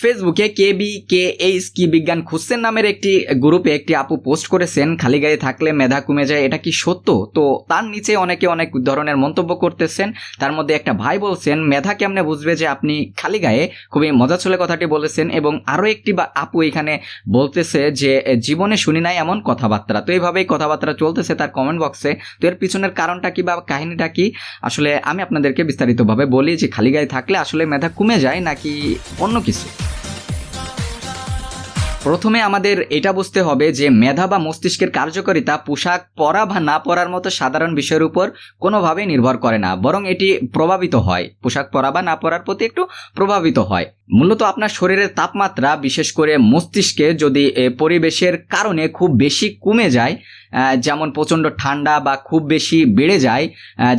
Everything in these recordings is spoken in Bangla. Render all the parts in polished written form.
ফেসবুকে KBKH কি বিজ্ঞান খুঁজছেন নামের একটি গ্রুপে একটি আপু পোস্ট করেছেন খালি গায়ে থাকলে মেধা কমে যায়, এটা কি সত্য? তো তার নিচে অনেকে অনেক ধরনের মন্তব্য করতেছেন। তার মধ্যে একটা ভাই বলছেন মেধা কেমনে বুঝবে যে আপনি খালি গায়ে, খুবই মজা চলে কথাটি বলেছেন। এবং আরো একটি আপু এখানে বলতেছে যে জীবনে শুনি নাই এমন কথাবার্তা। তো এইভাবেই কথাবার্তা চলতেছে তার কমেন্ট বক্সে। তো এর পিছনের কারণটা কি বা কাহিনীটা কি, আসলে আমি আপনাদেরকে বিস্তারিতভাবে বলি যে খালি গায়ে থাকলে আসলে মেধা কমে যায় নাকি অন্য কিছু। প্রথমে আমাদের এটা বুঝতে হবে যে মেধা বা মস্তিষ্কের কার্যকারিতা পোশাক পরা বা না পরার মতো সাধারণ বিষয়ের উপর কোনোভাবেই নির্ভর করে না, বরং এটি প্রভাবিত হয়, পোশাক পরা বা না পরার প্রতি একটু প্রভাবিত হয়। মূলত আপনার শরীরের তাপমাত্রা, বিশেষ করে মস্তিষ্কে যদি পরিবেশের কারণে খুব বেশি কমে যায়, যেমন প্রচণ্ড ঠান্ডা বা খুব বেশি বেড়ে যায়,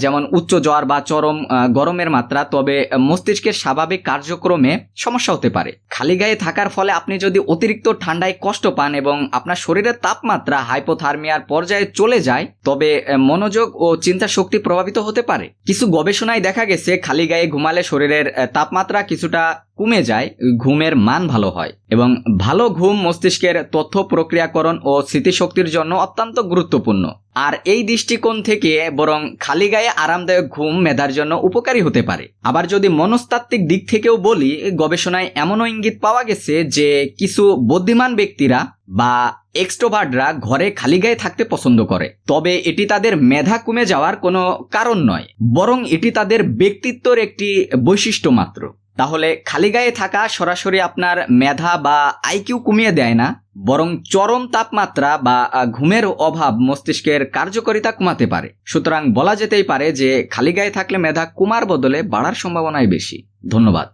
যেমন উচ্চ জ্বর বা চরম গরমের মাত্রা, তবে মস্তিষ্কের স্বাভাবিক কার্যক্রমে সমস্যা হতে পারে। খালি গায়ে থাকার ফলে আপনি যদি অতিরিক্ত ঠান্ডায় কষ্ট পান এবং আপনার শরীরের তাপমাত্রা হাইপোথার্মিয়ার পর্যায়ে চলে যায়, তবে মনোযোগ ও চিন্তা শক্তি প্রভাবিত হতে পারে। কিছু গবেষণায় দেখা গেছে খালি গায়ে ঘুমালে শরীরের তাপমাত্রা কিছুটা কমে যায়, ঘুমের মান ভালো হয় এবং ভালো ঘুম মস্তিষ্কের তথ্য প্রক্রিয়াকরণ ও স্মৃতিশক্তির জন্য অত্যন্ত গুরুত্বপূর্ণ। আর এই দৃষ্টিকোণ থেকে বরং খালি গায়ে আরামদায়ক ঘুম মেধার জন্য উপকারী হতে পারে। আবার যদি মনস্তাত্ত্বিক দিক থেকেও বলি, গবেষণায় এমনও ইঙ্গিত পাওয়া গেছে যে কিছু বুদ্ধিমান ব্যক্তিরা বা এক্সট্রোভার্টরা ঘরে খালি গায়ে থাকতে পছন্দ করে, তবে এটি তাদের মেধা কমে যাওয়ার কোনো কারণ নয়, বরং এটি তাদের ব্যক্তিত্বের একটি বৈশিষ্ট্য মাত্র। তাহলে খালি গায়ে থাকা সরাসরি আপনার মেধা বা আইকিউ কমিয়ে দেয় না, বরং চরম তাপমাত্রা বা ঘুমের অভাব মস্তিষ্কের কার্যকারিতা কমাতে পারে। সুতরাং বলা যেতেই পারে যে খালি গায়ে থাকলে মেধা কমার বদলে বাড়ার সম্ভাবনাই বেশি। ধন্যবাদ।